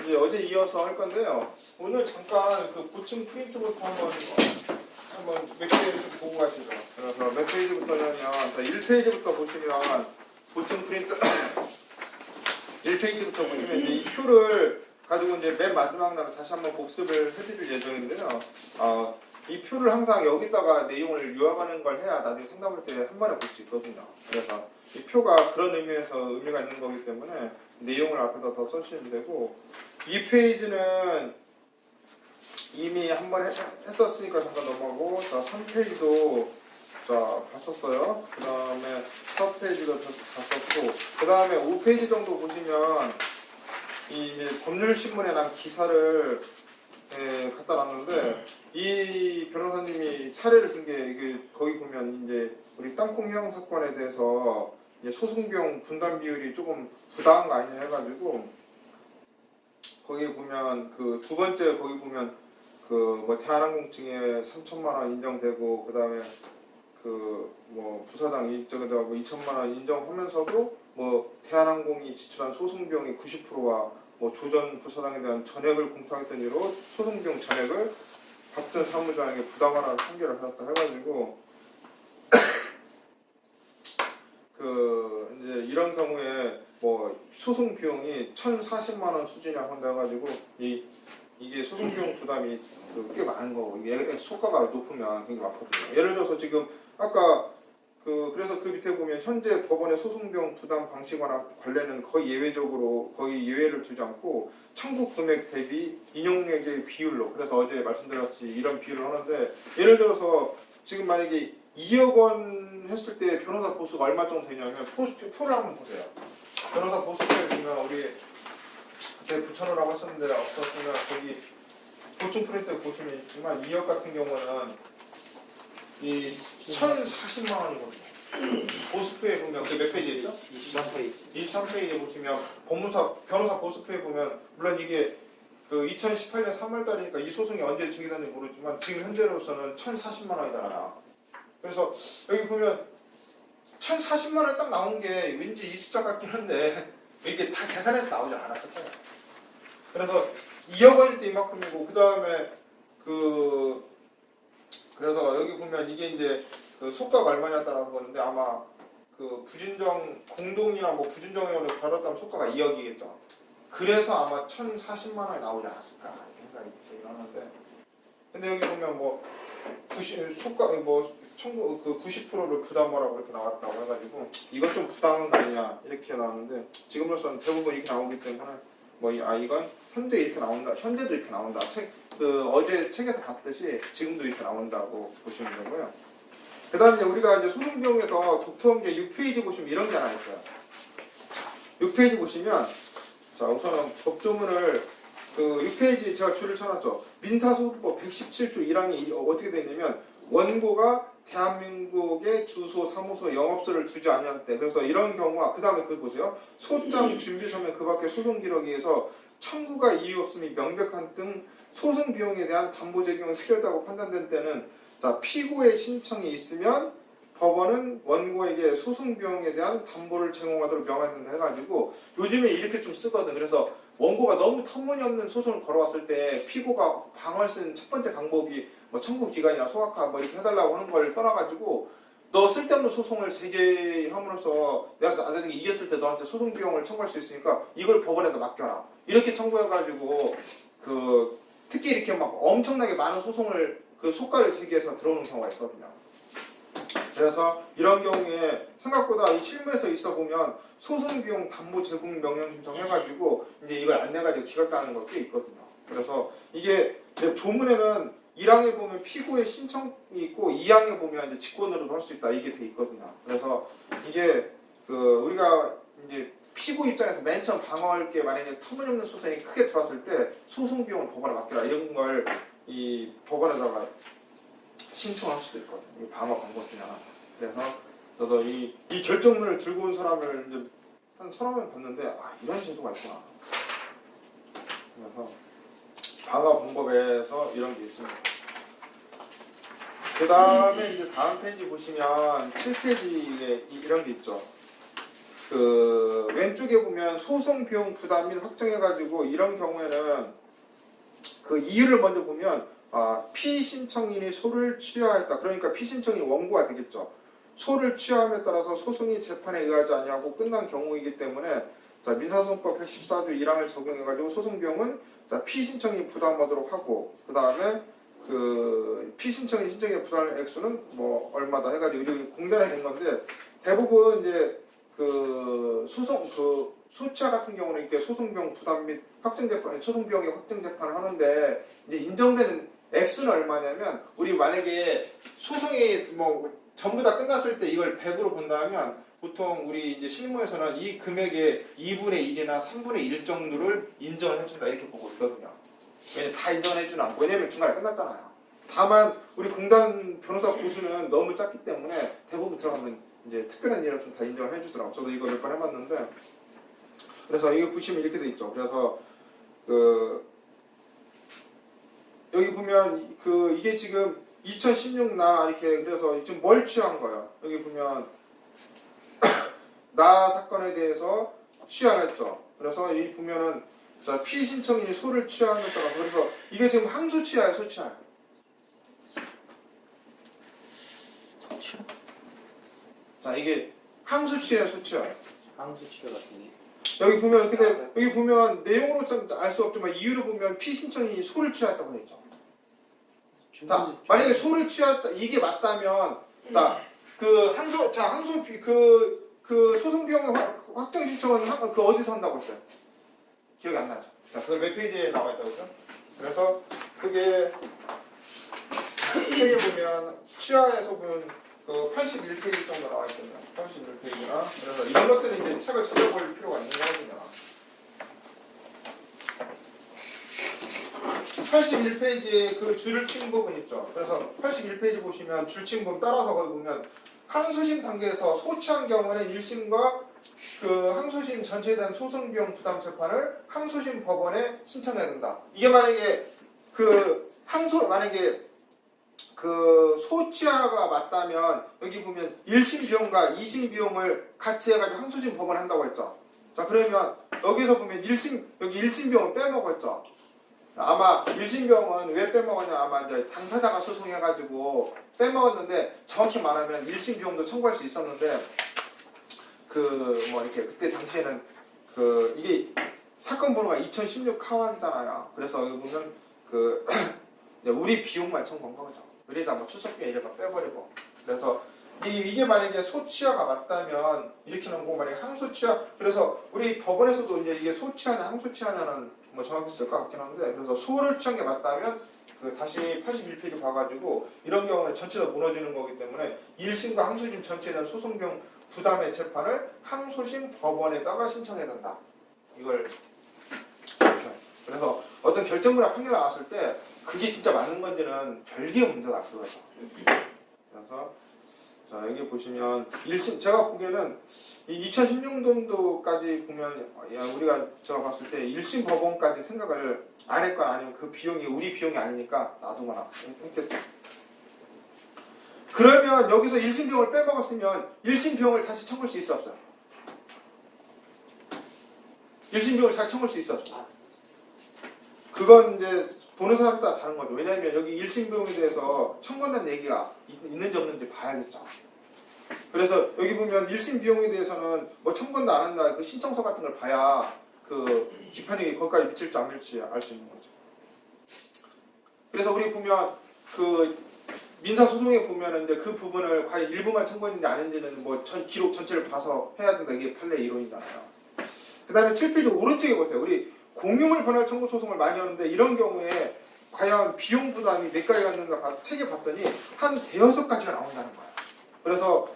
이제 어제 이어서 할 건데요. 오늘 잠깐 그 보충 프린트부터 한번 몇 페이지 좀 보고 가시죠. 그래서 몇 페이지부터냐면 1페이지부터 보시면 보충 프린트 1페이지부터 보시면 이제 이 표를 가지고 이제 맨 마지막 날 다시 한번 복습을 해드릴 예정인데요. 이 표를 항상 여기다가 내용을 요약하는 걸 해야 나중에 상담할 때 한 번에 볼 수 있거든요. 그래서 이 표가 그런 의미에서 의미가 있는 거기 때문에 내용을 앞에다 더 써주시면 되고, 이 페이지는 이미 한 번 했었으니까 잠깐 넘어가고, 자 3페이지도 자 봤었어요. 그 다음에 4페이지도 봤었고, 그 다음에 5페이지 정도 보시면 이 이제 법률신문에 난 기사를 갖다 놨는데, 이 변호사님이 사례를 든 게 이게 거기 보면 이제 우리 땅콩 해양 사건에 대해서 이제 소송 비용 분담 비율이 조금 부당한 거 아니냐 해가지고, 거기 보면 그 두 번째 거기 보면 그 뭐 대한항공 측에 3천만 원 인정되고, 그 다음에 그 뭐 부사장 일정하고 2천만 원 인정하면서도 뭐 대한항공이 지출한 소송 비용의 90%와 뭐 조전 부사장에 대한 전액을 공탁했던 이유로 소송 비용 전액을 같은 사무장에게 부당하라고 판결을 하셨다 해가지고, 그 이제 이런 경우에 뭐 소송 비용이 1,040만 원 수준이라고 한다 해가지고 이게 소송 비용 부담이 꽤 많은 거고, 이게 소가가 높으면 굉장히 많거든요. 예를 들어서 지금 아까 그래서 그 밑에 보면 현재 법원의 소송 비용 부담 방식과 관련은 거의 예외를 두지 않고 청구 금액 대비 인용액의 비율로, 그래서 어제 말씀드렸듯이 이런 비율을 하는데, 예를 들어서 지금 만약에 2억 원 했을 때 변호사 보수가 얼마 정도 되냐면 표를 한번 보세요. 변호사 보수를 보면 우리 그때 9,000원이라고 했었는데 없었으면 거기 보충 프린트 보시면 있지만 2억 같은 경우는 이 1,040만 원이거든요. 보수표에 보면 그 몇 페이지였죠? 23페이지. 23페이지에 보시면 변호사 보수표에 보면, 물론 이게 그 2018년 3월 달이니까 이 소송이 언제 제기됐는지 모르지만 지금 현재로서는 1,040만 원이잖아요. 그래서 여기 보면 1,040만 원 딱 나온 게 왠지 이 숫자 같긴 한데 이렇게 다 계산해서 나오지 않았을 거예요. 그래서 2억 원일 때 이만큼이고, 그 다음에 그래서 여기 보면 이게 이제 그 소가가 얼마냐에 따라서 보는데, 아마 그 부진정 공동이나 뭐 부진정으로 다뤘다면 소가가 2억이겠죠. 그래서 아마 1,040만 원이 나오지 않았을까 이렇게 생각이 들긴 하는데, 근데 여기 보면 뭐 소가 뭐 청구 그 90%를 부담하라고 이렇게 나왔다고 해가지고 이건 좀 부당한 거 아니냐 이렇게 나왔는데, 지금으로서는 대부분 이렇게 나오기 때문에 뭐 이건 현재 이렇게 나온다, 현재도 이렇게 나온다. 어제 책에서 봤듯이 지금도 이렇게 나온다고 보시면 되고요. 그 다음에 우리가 이제 소송 비용에서 독특한 게 6페이지 보시면 이런 게 하나 있어요. 6페이지 보시면, 자 우선은 법조문을 그 6페이지 제가 줄을 쳐놨죠. 민사소송법 117조 1항이 어떻게 되어 있냐면, 원고가 대한민국의 주소, 사무소, 영업소를 두지 않을 때, 그래서 이런 경우와 그 다음에 그거 보세요. 소장 준비서면 그 밖에 소송 기록에 의해서 청구가 이유 없음이 명백한 등 소송 비용에 대한 담보 제공이 필요하다고 판단된 때는, 자 피고의 신청이 있으면 법원은 원고에게 소송 비용에 대한 담보를 제공하도록 명한다 해가지고 요즘에 이렇게 좀 쓰거든. 그래서 원고가 너무 터무니없는 소송을 걸어왔을 때 피고가 방어할 수 있는 첫 번째 방법이 뭐 청구 기간이나 소각화 뭐 이렇게 해달라고 하는 걸 떠나가지고, 너 쓸데없는 소송을 제기함으로써 내가 나중에 이겼을 때 너한테 소송 비용을 청구할 수 있으니까 이걸 법원에다 맡겨라 이렇게 청구해가지고, 특히 이렇게 막 엄청나게 많은 소송을 그 소가를 제기해서 들어오는 경우가 있거든요. 그래서 이런 경우에 생각보다 이 실무에서 있어 보면 소송 비용 담보 제공 명령 신청해가지고 이제 이걸 안 내가지고 기각당하는 거 꽤 있거든요. 그래서 이게 조문에는 1항에 보면 피고의 신청이 있고 2항에 보면 이제 직권으로도 할 수 있다 이게 돼 있거든요. 그래서 이게 우리가 이제 피고 입장에서 맨 처음 방어할 게 만약에 터무니없는 소송이 크게 들어왔을 때 소송 비용을 법원에 맡겨라 이런 걸 이 법원에다가 신청할 수도 있거든요. 이 방어 방법 중에 하나. 그래서 저도 이 결정문을 들고 온 사람을 이제 한 서너 명 봤는데, 이런 제도가 있구나. 그래서 방어 방법에서 이런 게 있습니다. 그 다음에 이제 다음 페이지 보시면 7페이지에 이런 게 있죠. 그 왼쪽에 보면 소송 비용 부담 및 확정해가지고 이런 경우에는 그 이유를 먼저 보면 피신청인이 소를 취하했다. 그러니까 피신청인이 원고가 되겠죠. 소를 취함에 따라서 소송이 재판에 의하지 아니하고 끝난 경우이기 때문에 자, 민사소송법 114조 1항을 적용해가지고 소송 비용은 자, 피신청인이 부담하도록 하고 그 다음에 그 피신청인 신청의 부담 액수는 뭐 얼마다 해가지고 이렇게 공단에 된 건데 대부분 이제 그 소송 그 소치아 같은 경우는 이렇게 소송 비용 부담 및 확정 재판 소송 비용의 확정 재판을 하는데 이제 인정되는 액수는 얼마냐면 우리 만약에 소송이 뭐 전부 다 끝났을 때 이걸 100으로 본다면 보통 우리 이제 실무에서는 이 금액의 2분의 1이나 3분의 1 정도를 인정을 해준다 이렇게 보고 있거든요. 왜냐면 다 인정해주는 않고 왜냐면 중간에 끝났잖아요. 다만 우리 공단 변호사 보수는 너무 작기 때문에 대부분 들어가면 이제 특별한 일을 좀 다 인정을 해주더라고요. 저도 이거 몇 번 해봤는데 그래서 이거 보시면 이렇게 돼 있죠. 그래서 그 여기 보면 그 이게 지금 2016나 이렇게 그래서 지금 뭘 취한 거예요. 여기 보면 나 사건에 대해서 취하했죠. 그래서 여기 보면은 자, 피신청인이 소를 취하에 따라서 그래서 이게 지금 항소 취하예요, 소취하예요? 소취하? 자, 이게 항소 취하예요, 소취하예요? 항소 취하 같은데. 여기 보면 근데 여기 보면 내용으로 좀 알 수 없지만 이유를 보면 피신청인이 소를 취하했다고 했죠. 자, 만약에 소를 취했다 이게 맞다면 자, 그 항소 그 소송 비용 확정 신청은 그 어디서 한다고 했어요? 기억이 안 나죠. 자, 그걸 몇 페이지에 나와 있다고 했죠? 그래서 그게 책에 보면 취하에서 보면 그 81페이지 정도 나와 있거든요. 81페이지나 그래서 이런 것들은 이제 책을 찾아볼 필요가 있는 거거든요. 81페이지에 그 줄을 친 부분 있죠. 그래서 81페이지 보시면 줄 친 부분 따라서 거기 보면 항소심 단계에서 소취한 경우는 1심과 그 항소심 전체에 대한 소송 비용 부담 재판을 항소심 법원에 신청해야 된다. 이게 만약에 그 만약에 그 소취하가 맞다면 여기 보면 1심 비용과 2심 비용을 같이 해가지고 항소심 법원에 한다고 했죠. 자, 그러면 여기서 보면 여기 1심 비용을 빼먹었죠. 아마 1심 비용은 왜 빼먹었냐 아마 이제 당사자가 소송해가지고 빼먹었는데 정확히 말하면 1심 비용도 청구할 수 있었는데 그 뭐 이렇게 그때 당시에는 그 이게 사건 번호가 2016 카왕이잖아요. 그래서 여기 보면 그 우리 비용만 청구한 거죠. 의뢰자 뭐 출석비용 이런 거 빼버리고 그래서 이게 만약에 소취하가 맞다면 이렇게 놓은 거 만약에 항소취하 그래서 우리 법원에서도 이제 이게 소취하냐 항소취하냐는 뭐 정확히 쓸 것 같긴 한데 그래서 소를 취한 게 맞다면 그 다시 81페이지 봐가지고 이런 경우는 전체 다 무너지는 거기 때문에 1심과 항소심 전체에 대한 소송비용 부담의 재판을 항소심 법원에다가 신청해야 된다. 이걸 보셔요. 그래서 어떤 결정문이나 판결 나왔을 때 그게 진짜 맞는 건지는 별개의 문제다 그거죠. 그래서 자 여기 보시면 1심 제가 보기에는 2016년도까지 보면 우리가 제가 봤을 때 1심 법원까지 생각을 안 했거나 아니면 그 비용이 우리 비용이 아니니까 놔두거나 했겠죠. 그러면 여기서 1심 비용을 빼먹었으면 1심 비용을 다시 청구할 수 있어 없어요? 1심 비용을 다시 청구할 수 있어 없어요? 그건 이제 보는 사람에 따라 다른 거죠. 왜냐하면 여기 1심 비용에 대해서 청구한다는 얘기가 있는지 없는지 봐야겠죠. 그래서 여기 보면 1심 비용에 대해서는 뭐 청구한다 안 한다 그 신청서 같은 걸 봐야 그 기판이 거기까지 미칠지 안 미칠지 알 수 있는 거죠. 그래서 우리 보면 그 민사소송에 보면은 이제 그 부분을 과연 일부만 청구했는지 아닌지는 뭐 기록 전체를 봐서 해야 된다. 이게 판례 이론이잖아요. 그 다음에 7페이지 오른쪽에 보세요. 우리 공유물 분할 청구 소송을 많이 하는데 이런 경우에 과연 비용 부담이 몇 가지가 있는가 책에 봤더니 한 대여섯 가지가 나온다는 거예요. 그래서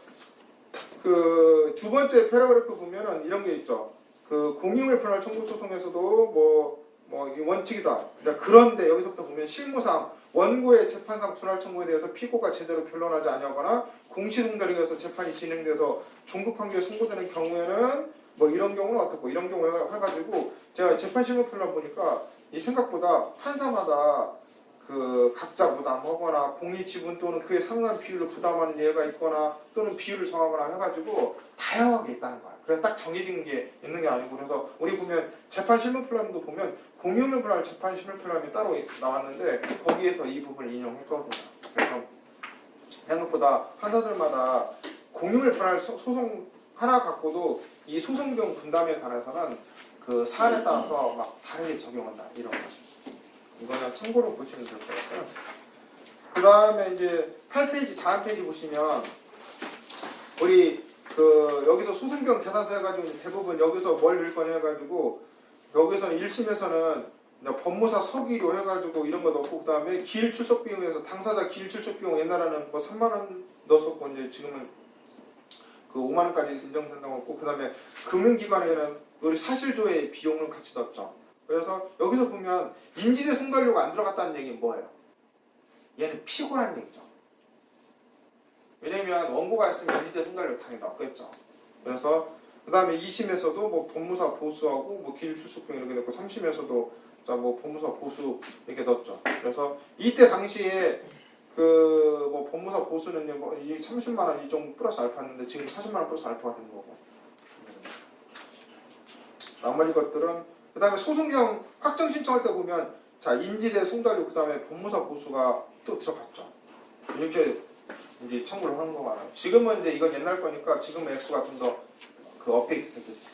그 두 번째 패러그래프 보면은 이런 게 있죠. 그 공유물 분할 청구 소송에서도 뭐 원칙이다. 그런데 여기서부터 보면 실무상 원고의 재판상 분할 청구에 대해서 피고가 제대로 변론하지 아니하거나 공시송달이어서 재판이 진행돼서 종급 판결이 선고되는 경우에는 뭐 이런 경우는 어떻고 이런 경우 해가지고 제가 재판 실무표를 보니까 이 생각보다 판사마다 그 각자 부담하거나 공리 지분 또는 그에 상응한 비율을 부담하는 예가 있거나 또는 비율을 정하거나 해가지고 다양하게 있다는 거예요. 그래서 딱 정해진 게 있는 게 아니고 그래서 우리 보면 재판 실무 플랜도 보면 공유물 분할 재판 실무 플랜이 따로 나왔는데 거기에서 이 부분을 인용했거든요. 그래서 생각보다 판사들마다 공유물 분할 소송 하나 갖고도 이 소송 비용 분담에 관해서는 그 사안에 따라서 막 다르게 적용한다 이런 거죠. 이거는 참고로 보시면 될 것 같고요. 그 다음에 이제 8페이지 다음 페이지 보시면 우리 그 여기서 소송비용 계산서 해가지고 대부분 여기서 뭘 넣을 거냐 해가지고 여기서는 1심에서는 법무사 서기료 해가지고 이런 거 넣고 그 다음에 기일 출석 비용에서 당사자 기일 출석 비용 옛날에는 뭐 3만 원 넣었었고 이제 지금은 그 5만 원까지 인정된다고 했고 그 다음에 금융기관에는 우리 사실조의 비용을 같이 넣었죠. 그래서 여기서 보면 인지대 송달료가 안 들어갔다는 얘기는 뭐예요? 얘는 피고란 얘기죠. 왜냐면 원고가 있으면 인지대 송달료 당연히 넣겠죠. 그래서 그 다음에 2심에서도 뭐 법무사 보수하고 뭐 기일 출석 비용 이렇게 넣고 3심에서도 자 뭐 법무사 보수 이렇게 넣었죠. 그래서 이때 당시에 그 뭐 법무사 보수는 뭐 30만 원 이 정도 플러스 알파였는데 지금 40만 원 플러스 알파가 된 거고. 나머지 것들은 그 다음에 소송경 확정 신청할 때 보면 자 인지대 송달료 그 다음에 법무사 보수가 또 들어갔죠. 이렇게 이제 청구를 하는 거 많아요. 지금은 이제 이건 옛날 거니까 지금 액수가 좀 더 그 업데이트 됐겠죠.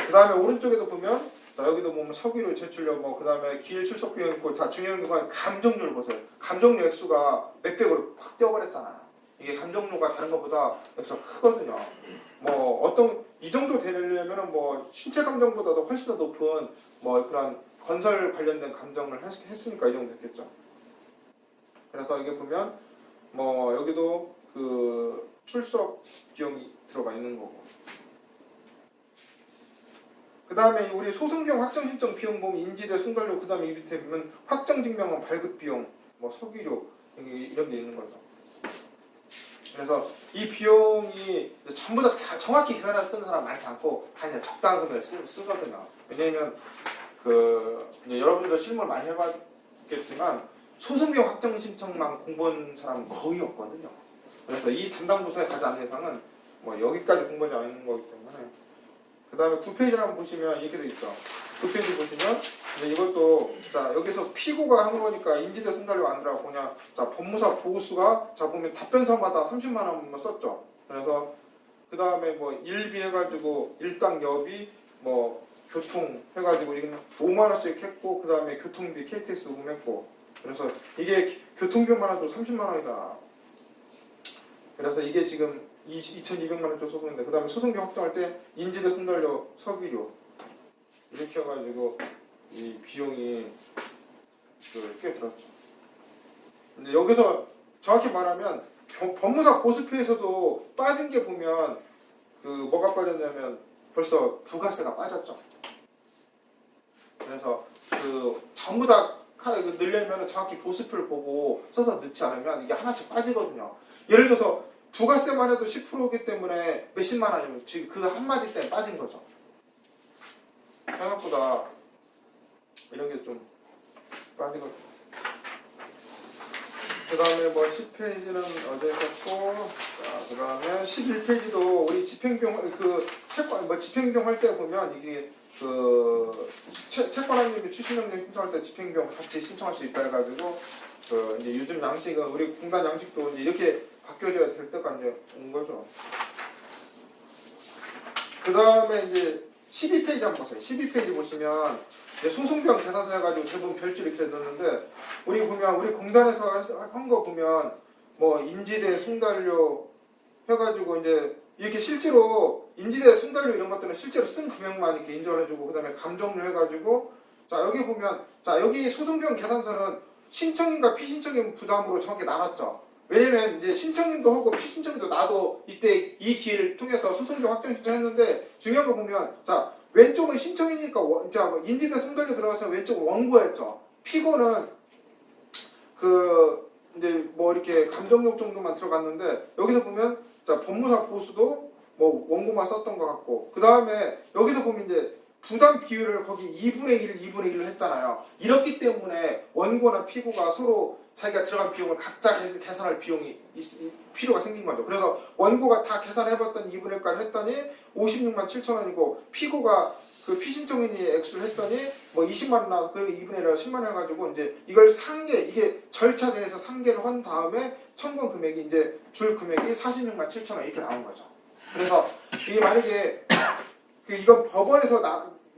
그 다음에 오른쪽에도 보면 자 여기도 보면 서기료 제출료 뭐 그 다음에 기일 출석 비용 있고 다 중요한 건 감정료를 보세요. 감정료 액수가 몇백으로 확 뛰어버렸잖아요. 이게 감정료가 다른 것보다 액수가 크거든요. 뭐 어떤 이 정도 되려면은 뭐 신체 감정보다도 훨씬 더 높은 뭐 그런 건설 관련된 감정을 했으니까 이 정도 됐겠죠. 그래서 이게 보면 뭐 여기도 그 출석 비용이 들어가 있는 거고. 그 다음에 우리 소송비용 확정 신청 비용 보면 인지대 송달료 그 다음에 이 밑에 보면 확정 증명은 발급 비용 뭐 서기료 이런 게 있는 거죠. 그래서 이 비용이 전부 다 정확히 계산해서 쓰는 사람 많지 않고 다 그냥 적당한 금액을 쓰거든요. 왜냐면 그 이제 여러분들 실무를 많이 해봤겠지만 소송비용 확정 신청만 공부한 사람은 거의 없거든요. 그래서 이 담당 부서에 가지 않는 이상은 뭐 여기까지 공부하지 않는 거기 때문에. 그 다음에 9페이지를 한번 보시면 이렇게 돼 있죠. 9페이지 보시면 이것도 자 여기서 피고가 한 거니까 인지대 송달료 안 들어가고 그냥 자 법무사 보수가 자 보면 답변서마다 30만 원만 썼죠. 그래서 그 다음에 뭐 일비 해가지고 일당 여비 뭐 교통 해가지고 이건 5만 원씩 했고 그 다음에 교통비 KTX 요금했고 그래서 이게 교통비만 해도 30만 원이다. 그래서 이게 지금 2,200만 원 쪽 소송인데 그 다음에 소송비 확정할 때 인지대 송달료 서기료 이렇게 해가지고 이 비용이 꽤 들었죠. 근데 여기서 정확히 말하면 법무사 보수표에서도 빠진 게 보면 그 뭐가 빠졌냐면 벌써 부가세가 빠졌죠. 그래서 그 전부 다 넣으려면 정확히 보수표를 보고 써서 넣지 않으면 이게 하나씩 빠지거든요. 예를 들어서 부가세만 해도 10%이기 때문에 몇십만 원이면 지금 그 한마디 때문에 빠진 거죠. 생각보다 이런 게 좀 빠지거든요. 그 다음에 뭐 10페이지는 어제 썼고, 그 다음에 11페이지도 우리 집행비용, 그 채권, 뭐 집행비용 할 때 보면 이게 그 채권한님이 추신명령 신청할 때 집행비용 같이 신청할 수 있다 해가지고 그 이제 요즘 양식은 우리 공단 양식도 이제 이렇게 바뀌어져야 될 때가 이제 온 거죠. 그 다음에 이제 12페이지 한번 보세요. 12페이지 보시면 소송비용 계산서 해가지고 대부분 별줄 이렇게 넣는데 우리 보면 우리 공단에서 한 거 보면 뭐 인지대 송달료 해가지고 이제 이렇게 실제로 인지대 송달료 이런 것들은 실제로 쓴 금액만 이렇게 인정해주고 그 다음에 감정료 해가지고 자 여기 보면 자 여기 소송비용 계산서는 신청인과 피신청인 부담으로 정확히 나눴죠. 왜냐면 이제 신청인도 하고 피신청인도 나도 이때 이 기회를 통해서 소송비용 확정 신청했는데 중요한 거 보면 자 왼쪽은 신청이니까 자 인지대 송달료 들어가서 왼쪽은 원고였죠. 피고는 그 이제 뭐 이렇게 감정력 정도만 들어갔는데 여기서 보면 자 법무사 보수도 뭐 원고만 썼던 것 같고 그 다음에 여기서 보면 이제 부담 비율을 거기 2분의 1, 2분의 1로 했잖아요. 이렇기 때문에 원고나 피고가 서로 자기가 들어간 비용을 각자 계산할 필요가 생긴 거죠. 그래서 원고가 다 계산해봤더니 2분의 1까지 했더니 56만 7천 원이고 피고가 그 피신청인이 액수를 했더니 뭐 20만 원 나와서 그리고 2분의 1에 10만 원 해가지고 이제 이걸 상계 이게 절차대에서 상계를 한 다음에 청구 금액이 이제 줄 금액이 46만 7천 원 이렇게 나온 거죠. 그래서 이게 만약에 이건 법원에서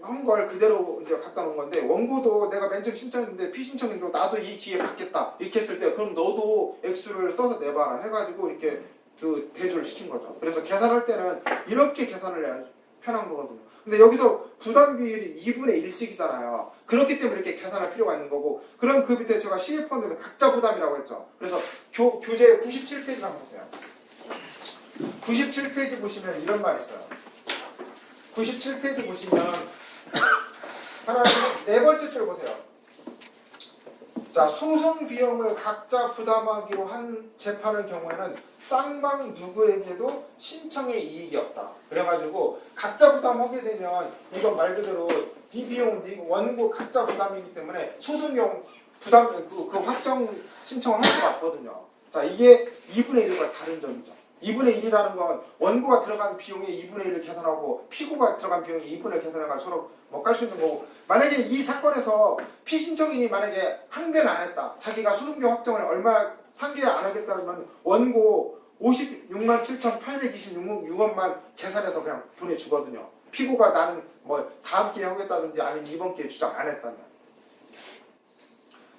한 걸 그대로 이제 갖다 놓은 건데 원고도 내가 맨 처음 신청했는데 피신청인도 나도 이 기회 받겠다 이렇게 했을 때 그럼 너도 액수를 써서 내봐라 해가지고 이렇게 그 대조를 시킨 거죠. 그래서 계산할 때는 이렇게 계산을 해야 편한 거거든요. 근데 여기서 부담 비율이 2분의 1씩이잖아요. 그렇기 때문에 이렇게 계산할 필요가 있는 거고 그럼 그 밑에 제가 CF원들은 각자 부담이라고 했죠. 그래서 교재 97페이지 한번 보세요. 97페이지 보시면 이런 말이 있어요. 97페이지 보시면 하나 네 번째 줄 보세요. 자, 소송 비용을 각자 부담하기로 한 재판의 경우에는 쌍방 누구에게도 신청의 이익이 없다. 그래가지고 각자 부담하게 되면 이건 말 그대로 이 비용은 원고 각자 부담이기 때문에 소송 비용 부담 그 확정 신청을 할 수가 없거든요. 자, 이게 2분의 1과 다른 점이죠. 2분의 1이라는 건 원고가 들어간 비용의 2분의 1을 계산하고 피고가 들어간 비용의 2분의 1을 계산해가 서로 뭐 깔 수 있는 거고 만약에 이 사건에서 피신청인이 만약에 항변을 안 했다. 자기가 소송비용 확정을 얼마 상계 안 하겠다면 원고 56만 7,826원만 계산해서 그냥 보내주거든요. 피고가 나는 뭐 다음 기회에 하겠다든지 아니면 이번 기회에 주장 안 했다면.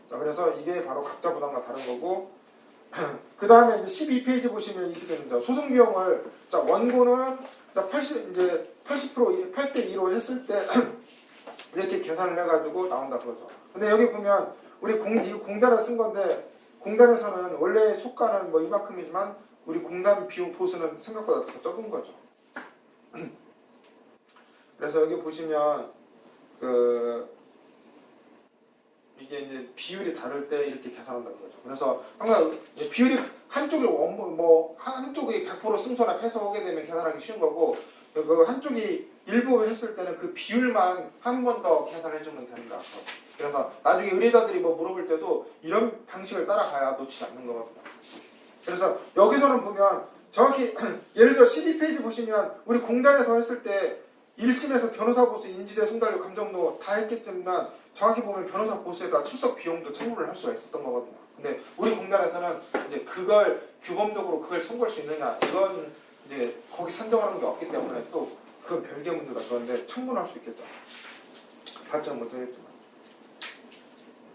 자, 그래서 이게 바로 각자 부담과 다른 거고 그 다음에 이제 12페이지 보시면 이렇게 됩니다. 소송 비용을 자 원고는 80% 8대 2로 했을 때 이렇게 계산을 해가지고 나온다 그거죠. 근데 여기 보면 우리 공단을 쓴 건데 공단에서는 원래 속가는 뭐 이만큼이지만 우리 공단 비용 보수는 생각보다 더 적은 거죠. 그래서 여기 보시면 이게 이제 비율이 다를 때 이렇게 계산한다 그거죠. 그래서 항상 비율이 한쪽이 한쪽이 100% 승소나 패소하게 되면 계산하기 쉬운 거고 그 한쪽이 일부 했을 때는 그 비율만 한 번 더 계산해 주면 된다. 그래서 나중에 의뢰자들이 뭐 물어볼 때도 이런 방식을 따라가야 놓치지 않는 거거든요. 그래서 여기서는 보면 정확히 예를 들어 12페이지 보시면 우리 공단에서 했을 때 1심에서 변호사 보수, 인지대, 송달료, 감정도 다 했겠지만 정확히 보면 변호사 보수에다 출석 비용도 청구를 할 수가 있었던 거거든요. 근데 우리 공단에서는 이제 그걸 규범적으로 그걸 청구할 수 있느냐 이건 이제 거기 산정하는 게 없기 때문에 또 그건 별개 문제다. 그런데 청구는 할 수 있겠죠. 받지 못하겠지만.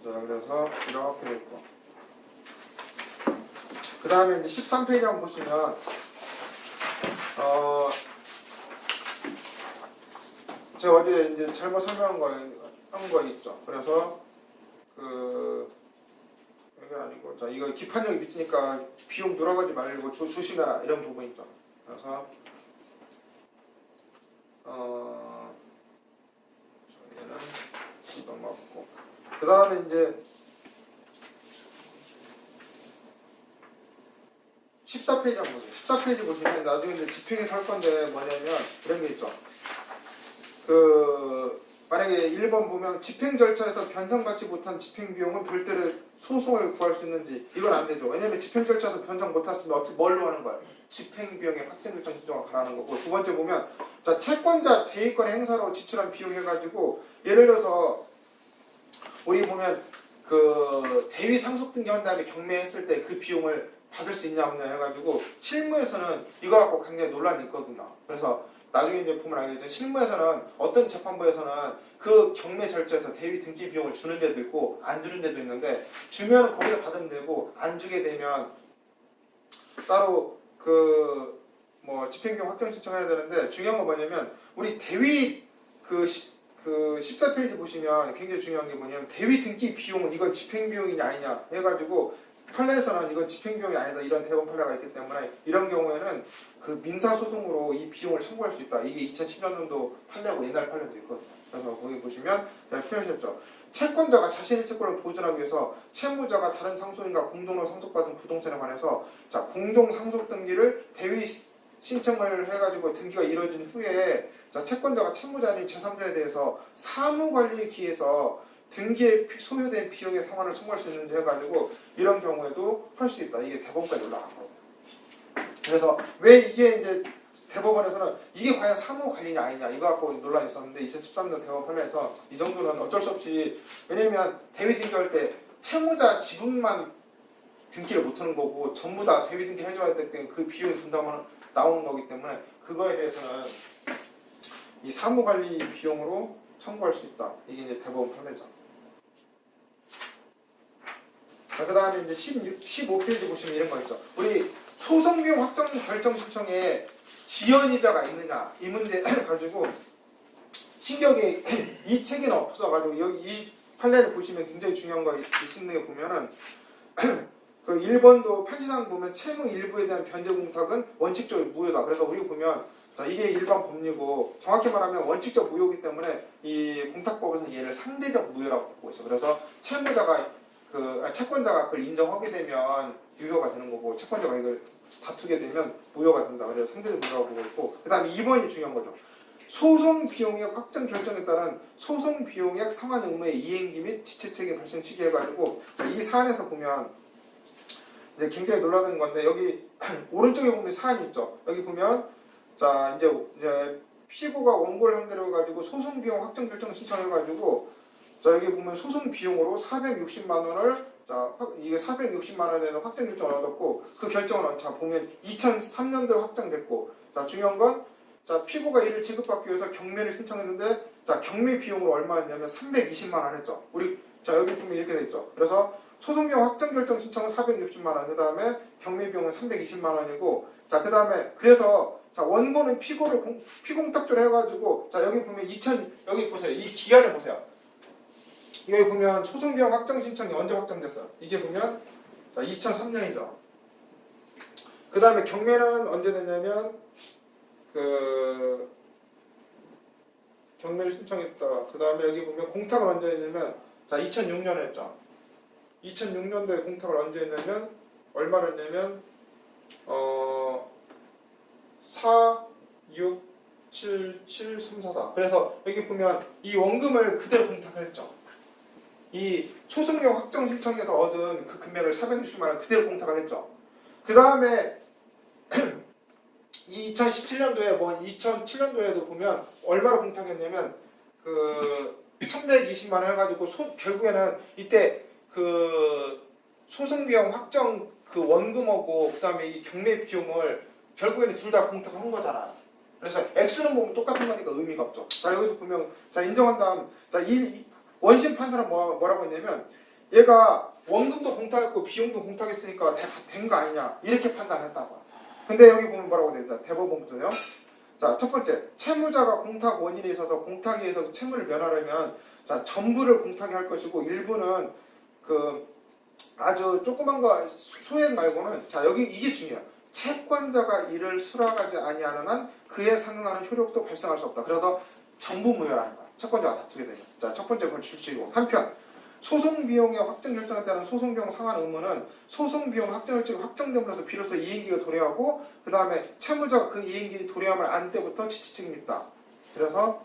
자, 그래서 이렇게 됐고. 그 다음에 이제 13페이지 한번 보시면 제가 어제 이제 잘못 설명한 거 있죠. 그래서 이게 아니고 자 이거 기판력이 밑이니까 비용 늘어가지 말고 조심해라 이런 부분 있죠. 그래서 얘는 넘어갔고 그 다음에 이제 14페이지 한번 보세요. 14페이지 보시면 나중에 이제 집행에서 할 건데 뭐냐면 이런 게 있죠. 만약에 1번 보면 집행 절차에서 변상받지 못한 집행 비용은 별도로 소송을 구할 수 있는지 이건 안 되죠. 왜냐면 집행 절차에서 변상 못했으면 어떻게 뭘로 하는 거예요? 집행 비용의 확정 결정 신청을 가라는 거고 두 번째 보면 자 채권자 대위권의 행사로 지출한 비용 해가지고 예를 들어서 우리 보면 대위 상속 등기한 다음에 경매했을 때 그 비용을 받을 수 있냐 없냐 해가지고 실무에서는 이거 갖고 굉장히 논란이 있거든요. 그래서 나중에 이제 보면 알겠지만 실무에서는 어떤 재판부에서는 그 경매 절차에서 대위 등기 비용을 주는 데도 있고 안 주는 데도 있는데 주면 거기서 받으면 되고 안 주게 되면 따로 집행비용 확정 신청해야 되는데 중요한 거 뭐냐면 우리 대위 14페이지 보시면 굉장히 중요한 게 뭐냐면 대위 등기 비용은 이건 집행비용이냐 아니냐 해가지고 판례에서는 이건 집행비용이 아니다 이런 대법원 판례가 있기 때문에 이런 경우에는 그 민사소송으로 이 비용을 청구할 수 있다. 이게 2010년도 판례하고 옛날 판례도 있거든요. 그래서 거기 보시면 제가 표현하셨죠. 채권자가 자신의 채권을 보존하기 위해서 채무자가 다른 상속인과 공동으로 상속받은 부동산에 관해서 자 공동 상속 등기를 대위 신청을 해가지고 등기가 이루어진 후에 자, 채권자가 채무자인 제3자에 대해서 사무관리에 기해서 등기에 소요된 비용의 상환을 청구할 수 있는지 해가지고 이런 경우에도 할 수 있다. 이게 대법원까지 올라갔거든요. 그래서 왜 이게 이제 대법원에서는 이게 과연 사무관리냐 아니냐 이거 갖고 논란이 있었는데 2013년 대법원 판례에서 이 정도는 어쩔 수 없이 왜냐면 대위 등기할 때 채무자 지분만 등기를 못하는 거고 전부 다 대위 등기를 해줘야 될 때 그 비용이 분담하는 나오는 거기 때문에 그거에 대해서는 이 사무관리 비용으로 청구할 수 있다. 이게 이제 대법원 판례죠. 자, 그 다음에 이제 15페이지 보시면 이런 거 있죠. 우리 소송비용 확정 결정 신청에 지연이자가 있느냐 이 문제 가지고 신격에 이 책에는 없어가지고 여기 이 판례를 보시면 굉장히 중요한 거 있는 게 보면은 그 1번도 판시상 보면 채무 일부에 대한 변제 공탁은 원칙적으로 무효다. 그래서 우리 보면 자 이게 일반 법리고 정확히 말하면 원칙적 무효이기 때문에 이 공탁법에서 얘를 상대적 무효라고 보고 있어. 그래서 채무자가 채권자가 그걸 인정하게 되면 유효가 되는 거고 채권자가 이걸 다투게 되면 무효가 된다. 그래서 상대적 무효라고 보고 있고 그 다음에 2번이 중요한 거죠. 소송 비용액 확정 결정에 따른 소송 비용액 상환 의무의 이행기 및 지체 책임 발생 시기 해가지고 이 사안에서 보면 이제 굉장히 놀라는 건데 여기 오른쪽에 보면 사안이 있죠. 여기 보면 자 이제 피고가 원고를 상대로 해가지고 소송 비용 확정 결정 신청해가지고 자 여기 보면 소송 비용으로 460만 원을 자 이게 460만 원에 대한 확정 결정을 얻었고 그 결정은 자 보면 2003년도에 확정됐고 자 중요한 건 자 피고가 이를 지급받기 위해서 경매를 신청했는데 자 경매 비용으로 얼마였냐면 320만 원 했죠. 우리 자 여기 보면 이렇게 돼 있죠. 그래서 소송 비용 확정 결정 신청은 460만 원, 그 다음에 경매 비용은 320만 원이고 자 그 다음에 그래서 자 원고는 피고를 피공탁조를 해가지고 자 여기 보면 여기 보세요. 이 기간을 보세요. 여기 보면 소송 비용 확정 신청이 언제 확정됐어요? 이게 보면 자 2003년이죠. 그 다음에 경매는 언제 됐냐면 경매를 신청했다. 그 다음에 여기 보면 공탁을 언제 했냐면 자 2006년에 했죠. 2006년도에 공탁을 언제 했냐면 얼마를 했냐면 4, 6, 7, 7, 3, 4다. 그래서 여기 보면 이 원금을 그대로 공탁을 했죠. 이 소송료 확정 신청에서 얻은 그 금액을 460만 원 그대로 공탁을 했죠. 그 다음에 2017년도에 2007년도에도 보면 얼마로 공탁했냐면 320만 원 해가지고 결국에는 이때 소송 비용 확정 원금하고 그 다음에 이 경매 비용을 결국에는 둘 다 공탁을 한 거잖아. 그래서 액수는 보면 똑같은 거니까 의미가 없죠. 자 여기서 보면 자 인정한 다음 이 원심 판사는 뭐라고 했냐면 얘가 원금도 공탁했고 비용도 공탁했으니까 다 된 거 아니냐 이렇게 판단했다고. 근데 여기 보면 뭐라고 되어 있다. 대법원부터요. 자 첫 번째 채무자가 공탁 원인에 있어서 공탁에 의해서 채무를 면하려면 자 전부를 공탁에 할 것이고 일부는 아주 조그만 거 소액 말고는 자 여기 이게 중요해요. 채권자가 이를 수락하지 아니하는 한 그에 상응하는 효력도 발생할 수 없다. 그래서 전부 무효라는 거야. 채권자가 다투게 되면. 자 첫 번째 그걸 줄치고 한편 소송 비용의 확정 결정에 따른 소송 비용 상환 의무는 소송 비용 확정 결정이 확정됨으로써 비로소 이행기가 도래하고 그 다음에 채무자가 그 이행기 도래함을 안 때부터 지치 책임이 있다. 그래서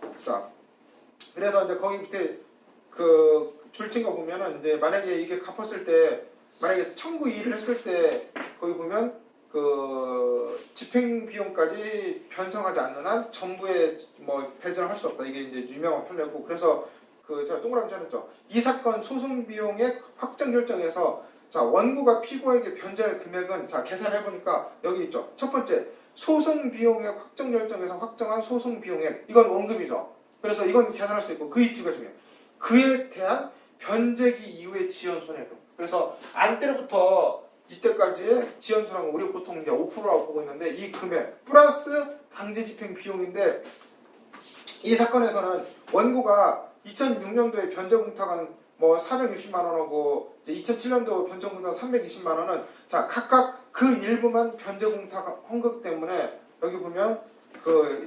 이제 거기 밑에 줄친 거 보면은 이제 만약에 이게 갚았을 때 만약에 청구 이의를 했을 때 거기 보면 집행 비용까지 변성하지 않는 한 전부에 배제를 할 수 없다. 이게 이제 유명한 판례고 그래서 제가 동그라미 쳐놨죠. 이 사건 소송 비용의 확정 결정에서 자 원고가 피고에게 변제할 금액은 자 계산해 보니까 여기 있죠. 첫 번째 소송 비용의 확정 결정에서 확정한 소송 비용액 이건 원금이죠. 그래서 이건 계산할 수 있고 그 이유가 중요해요. 그에 대한 변제기 이후의 지연 손해금. 그래서 안 때로부터 이때까지의 지연 손해금 우리 보통 이제 5%라고 보고 있는데 이 금액 플러스 강제 집행 비용인데 이 사건에서는 원고가 2006년도에 변제 공탁은 460만 원하고 2007년도 변제 공탁 320만 원은 자 각각 그 일부만 변제 공탁 헌금 때문에 여기 보면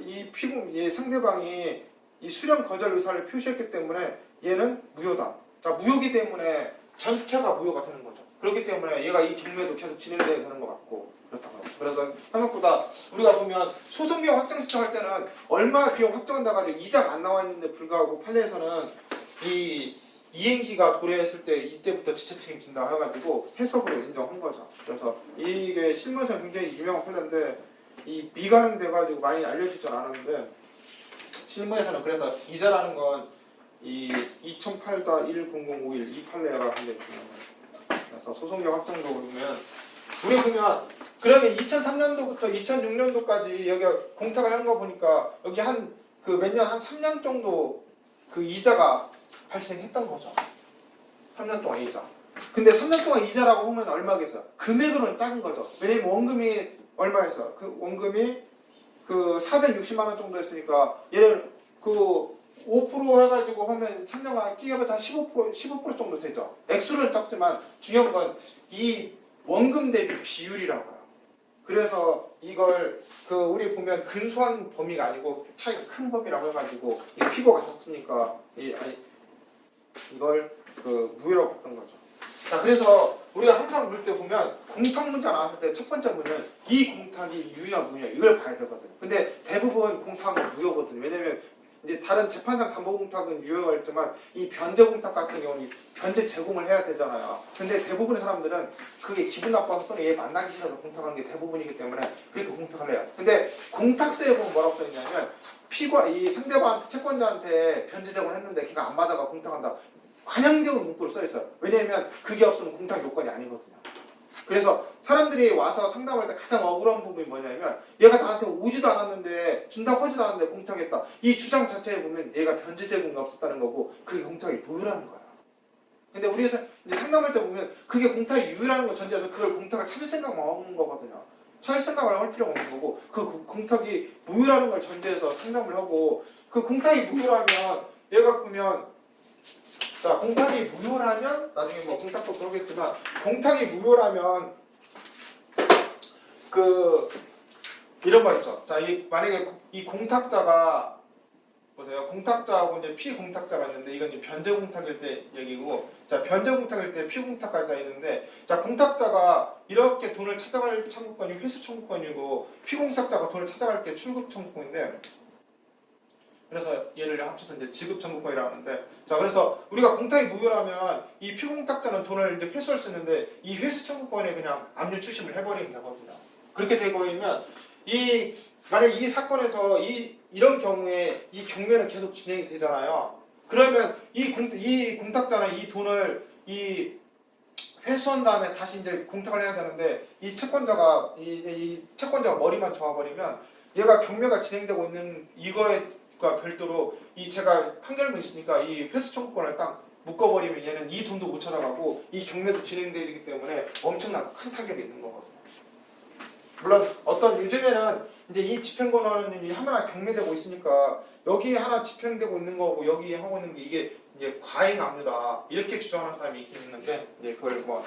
이 상대방이 이 수령 거절 의사를 표시했기 때문에 얘는 무효다. 자 무효기 때문에 전체가 무효가 되는 거죠. 그렇기 때문에 얘가 이 경매도 계속 진행돼야 되는 것 같고 그렇다고 하죠. 그래서 생각보다 우리가 보면 소송 비용 확정 신청할 때는 얼마 비용 확정한다고 하죠. 이자가 안 나와 있는데 불구하고 판례에서는 이 이행기가 도래했을 때 이때부터 지체 책임진다 해가지고 해석으로 인정한 거죠. 그래서 이게 실무에서 굉장히 유명한 판례인데 이 미가능돼가지고 많이 알려지진 않았는데 실무에서는 그래서 이자라는 건 이 2008-10051 이 판례가 굉장히 중요한 거죠. 그래서 소송력 확정도 보면 우리 보면 그러면 2003년도부터 2006년도까지 여기 공탁을 한 거 보니까 여기 한 그 몇 년 한 3년 정도 그 이자가 발생했던 거죠. 3년 동안 이자. 근데 3년 동안 이자라고 하면 얼마겠어요? 금액으로는 작은 거죠. 왜냐면 원금이 얼마였어요? 그 원금이 그 460만 원 정도 했으니까 얘를 그 5% 해가지고 하면 3년간 끼워봤자 15% 정도 되죠. 액수는 작지만 중요한 건 이 원금 대비 비율이라고요. 그래서 이걸 그 우리 보면 근소한 범위가 아니고 차이가 큰 범위라고 해가지고 이 피고가 같으니까 이걸 그 무효라고 봤던 거죠. 자, 그래서 우리가 항상 볼 때 보면 공탁 문제 나왔을 때 첫 번째 문제는 이 공탁이 유효야 무효야 이걸 봐야 되거든요. 근데 대부분 공탁은 무효거든요. 왜냐면 이제 다른 재판상 담보 공탁은 유효가 있지만 이 변제 공탁 같은 경우는 변제 제공을 해야 되잖아요. 근데 대부분의 사람들은 그게 기분 나빠서 또는 얘 만나기 싫어서 공탁하는 게 대부분이기 때문에 그렇게 공탁을 해요. 근데 공탁서에 보면 뭐라고 써있냐면 이 상대방한테 채권자한테 변제 제공을 했는데 걔가 안 받아가 공탁한다. 관용적으로 문구를 써있어요. 왜냐하면 그게 없으면 공탁 요건이 아니거든요. 그래서 사람들이 와서 상담할 때 가장 억울한 부분이 뭐냐면 얘가 나한테 오지도 않았는데 준다고 하지도 않았는데 공탁했다. 이 주장 자체에 보면 얘가 변제 제공이 없었다는 거고 그게 공탁이 무효라는 거야. 근데 우리가 이제 상담할 때 보면 그게 공탁이 유효라는 거 전제해서 그걸 공탁을 찾을 생각만 하는 거거든요. 찾을 생각을 할 필요가 없는 거고 그 공탁이 무효라는 걸 전제해서 상담을 하고 그 공탁이 무효라면 얘가 보면 자, 공탁이 무효라면 나중에 뭐 공탁도 그러겠지만 공탁이 무효라면 그 이런 말 있죠. 자, 만약에 이 공탁자가 보세요. 공탁자하고 이제 피공탁자가 있는데 이건 이제 변제 공탁일 때 얘기고 자, 변제 공탁일 때 피공탁자가 있는데 자, 공탁자가 이렇게 돈을 찾아갈 청구권이 회수 청구권이고 피공탁자가 돈을 찾아갈 게 출국 청구권인데 그래서 얘를 합쳐서 이제 지급 청구권이라고 하는데 자 그래서 우리가 공탁이 무효라면 이 피공탁자는 돈을 이제 회수할 수 있는데 이 회수 청구권에 그냥 압류 추심을 해버리면 되거든요. 그렇게 되고 있면 만약 이 사건에서 이런 경우에 이 경매는 계속 진행이 되잖아요. 그러면 이 공탁자는 이 돈을 회수한 다음에 다시 이제 공탁을 해야 되는데 이 채권자가 머리만 좋아버리면 얘가 경매가 진행되고 있는 이거에 별도로 제가 판결문 있으니까 이 회수 청구권을 딱 묶어버리면 얘는 이 돈도 못 찾아가고 이 경매도 진행되기 때문에 엄청난 큰 타격이 있는 거거든요. 물론 요즘에는 이제 이 집행권은 하나 경매되고 있으니까 여기 하나 집행되고 있는 거고 여기 하고 있는 게 이게 이제 과잉 압류다 이렇게 주장하는 사람이 있긴 있는데 이제 그걸 뭐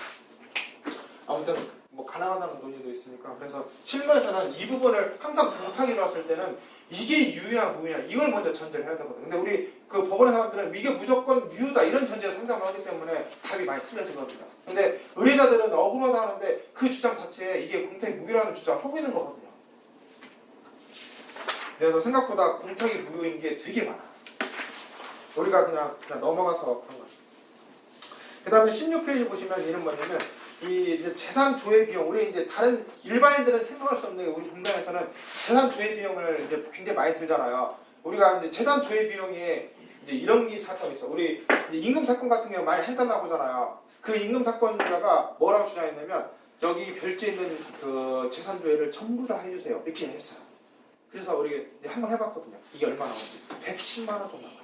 아무튼 뭐 가능하다는 논의도 있으니까 그래서 실무에서는 이 부분을 항상 공탁이 일어났을 때는 이게 유효야 무효야 이걸 먼저 전제를 해야 되거든요. 근데 우리 그 법원의 사람들은 이게 무조건 유효다 이런 전제로 상담을 하기 때문에 답이 많이 틀려지거든요. 근데 의뢰자들은 억울하다 하는데 그 주장 자체에 이게 공탁이 무효라는 주장을 하고 있는 거거든요. 그래서 생각보다 공탁이 무효인 게 되게 많아. 우리가 그냥 넘어가서 그런 거죠. 그 다음에 16페이지 보시면 이런 뭐냐면 이 재산 조회 비용, 우리 이제 다른 일반인들은 생각할 수 없는 게 우리 공단에서는 재산 조회 비용을 이제 굉장히 많이 들잖아요. 우리가 이제 재산 조회 비용에 이제 이런 사건이 있어. 우리 임금 사건 같은 경우 많이 해달라고 하잖아요. 그 임금 사건자가 뭐라고 주장했냐면 여기 별지에 있는 그 재산 조회를 전부 다 해주세요. 이렇게 했어요. 그래서 우리 한번 해봤거든요. 이게 얼마 나오지? 110만 원 정도 나왔어요.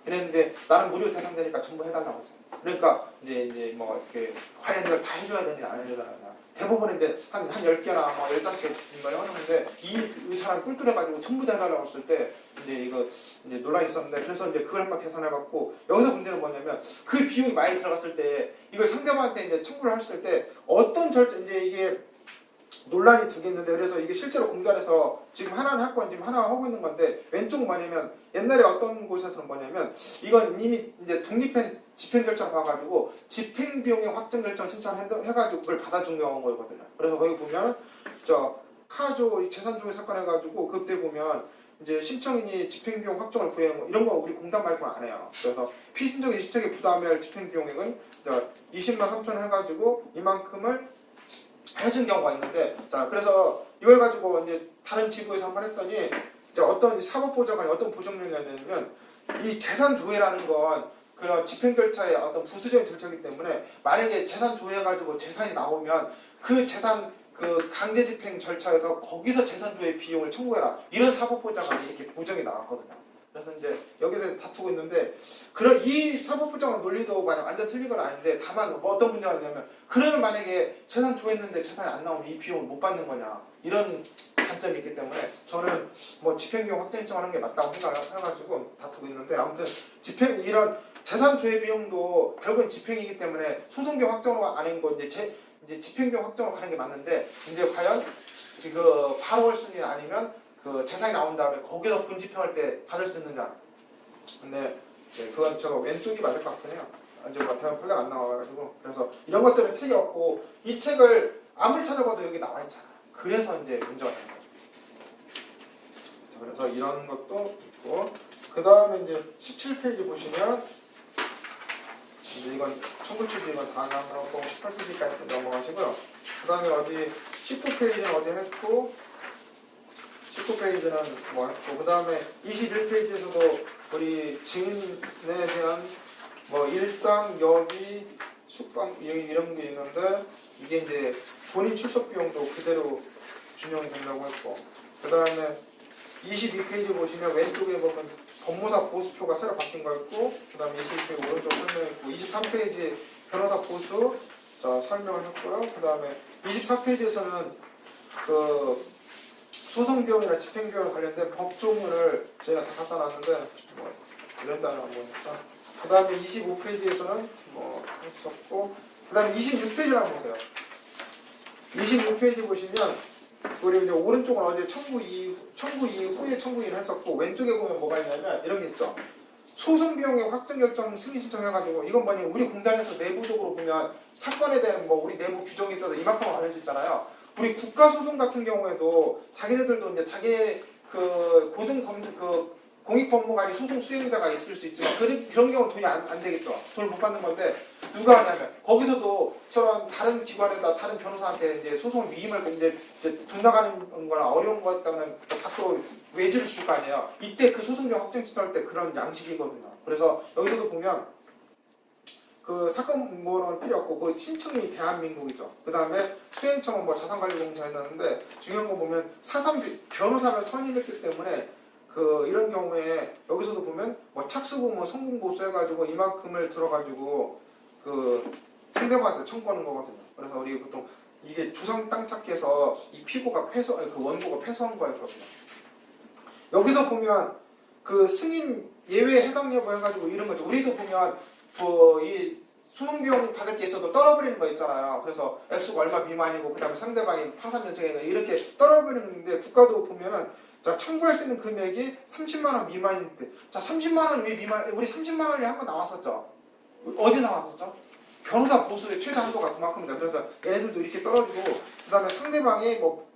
그랬는데 나는 무료 대상자니까 전부 해달라고 했어요. 그러니까 이제 뭐 이렇게 과연 이걸 다 해줘야 되느냐 안 해줘야 되느냐 대부분 이제 한 10개나 뭐 15개 인가를 하는데 이 사람 꿀꿀해가지고 전부 다 해달라고 했을 때 이제 이거 이제 논란이 있었는데 그래서 이제 그걸 한번 계산해봤고 여기서 문제는 뭐냐면 그 비용이 많이 들어갔을 때 이걸 상대방한테 이제 청구를 했을 때 어떤 이제 이게 논란이 두 개 있는데 그래서 이게 실제로 공단에서 지금 하나는 할 건 지금 하나 하고 있는 건데 왼쪽은 뭐냐면 옛날에 어떤 곳에서는 뭐냐면 이건 이미 이제 독립한 집행 결정 봐가지고 집행 비용의 확정 결정 신청해가지고 그걸 받아준 거거든요. 그래서 거기 보면 저 카조 재산조회 사건 해가지고 그때 보면 이제 신청인이 집행비용 확정을 구해온 거 이런 거 우리 공단 말고는 안 해요. 그래서 피신청인 시청에 부담해야 할 집행비용액은 20만 3천 해가지고 이만큼을 해준 경우가 있는데 자 그래서 이걸 가지고 이제 다른 지구에서 한번 했더니 이제 어떤 사법보좌관이 어떤 보정령이 냈냐면 이 재산조회라는 건 그런 집행절차의 어떤 부수적인 절차이기 때문에 만약에 재산조회해가지고 재산이 나오면 그 재산 그 강제집행 절차에서 거기서 재산조회 비용을 청구해라 이런 사법보장안이 이렇게 보정이 나왔거든요. 그래서 이제 여기서 다투고 있는데 그런 이 사법보장안 논리도 만약 완전 틀린 건 아닌데 다만 뭐 어떤 문제가 있냐면 그러면 만약에 재산조회했는데 재산이 안 나오면 이 비용을 못 받는 거냐 이런 단점이 있기 때문에 저는 뭐 집행비용 확정 신청하는 게 맞다고 생각해가지고 다투고 있는데 아무튼 집행 이런 재산조회 비용도 결국은 집행이기 때문에 소송비용 확정으로 아닌 거 이제 집행비용 확정으로 가는 게 맞는데 이제 과연 그 바로 할 수 있느냐 아니면 그 재산이 나온 다음에 거기서 분집행할 때 받을 수 있느냐. 근데 그건 제가 왼쪽이 맞을 것 같긴 해요. 완전 다른 판례가 안 나와가지고 그래서 이런 것들은 책이 없고 이 책을 아무리 찾아봐도 여기 나와 있잖아요. 그래서 이제 문제가 되는 거죠. 자, 그래서 이런 것도 있고 그 다음에 이제 17페이지 보시면 이제 이건 청구취지 이건 다 나오고 18페이지까지 넘어가시고요. 그 다음에 어디 19페이지는 어디 했고 19페이지는 뭐 했고 그 다음에 21페이지에서도 우리 증인에 대한 뭐 일당, 여기, 숙박 이런 게 있는데 이게 이제 본인 출석 비용도 그대로 준용이 된다고 했고 그 다음에 22페이지 보시면 왼쪽에 보면 법무사 보수표가 새로 바뀐 거 있고 그 다음에 22페이지 오른쪽 설명했고 23페이지 변호사 보수 자 설명을 했고요. 그 다음에 24페이지에서는 그 소송비용이나 집행비용 관련된 법조문을 저희가 다 갖다 놨는데 뭐 이런 단어 한번 했죠. 그 다음에 25페이지에서는 뭐 했었고 그 다음에 26페이지를 한번 보세요. 26페이지 보시면 우리 이제 오른쪽은 어제 청구 이후에 청구인을 했었고 왼쪽에 보면 뭐가 있냐면 이런 게 있죠. 소송비용의 확정결정 승인 신청해가지고 이건 뭐냐 우리 공단에서 내부적으로 보면 사건에 대한 뭐 우리 내부 규정이 있어서 이만큼 알려져 있잖아요. 우리 국가소송 같은 경우에도 자기네들도 이제 자기 그 그 공익법무관이 소송 수행자가 있을 수 있지만 그런 경우는 돈이 안 되겠죠. 돈을 못 받는 건데 누가 하냐면 거기서도 저런 다른 기관에다 다른 변호사한테 이제 소송을 위임할 이제 돈 나가는 거나 어려운 거 했다면 밖으로 외주를 줄 거 아니에요. 이때 그 소송비용 확정 신청할 때 그런 양식이거든요. 그래서 여기서도 보면 그 사건 번호는 필요 없고 그 신청이 대한민국이죠. 그 다음에 수행청은 뭐 자산관리공사 해놨는데 중요한 거 보면 변호사를 선임했기 때문에 그 이런 경우에 여기서도 보면 뭐 착수고 뭐 성공보수 해가지고 이만큼을 들어가지고 그 상대방한테 청구하는 거거든요. 그래서 우리 보통 이게 조상 땅 찾기에서 이 피고가 그 원고가 패소한 거였거든요. 여기서 보면 그 승인 예외 해당 여부 해가지고 이런 거죠. 우리도 보면 이 소송비용 받을 게 있어도 떨어버리는 거 있잖아요. 그래서 액수가 얼마 미만이고 그 다음에 상대방이 파산 연체가 이렇게 떨어버리는데 국가도 보면은 자 청구할 수 있는 금액이 30만 원 미만인데 자 30만 원 왜 미만? 우리 30만 원이 한번 나왔었죠. 어디 나왔었죠? 변호사 보수의 최저 한도가 그만큼이다. 그래서 얘네들도 이렇게 떨어지고 그 다음에 상대방이 뭐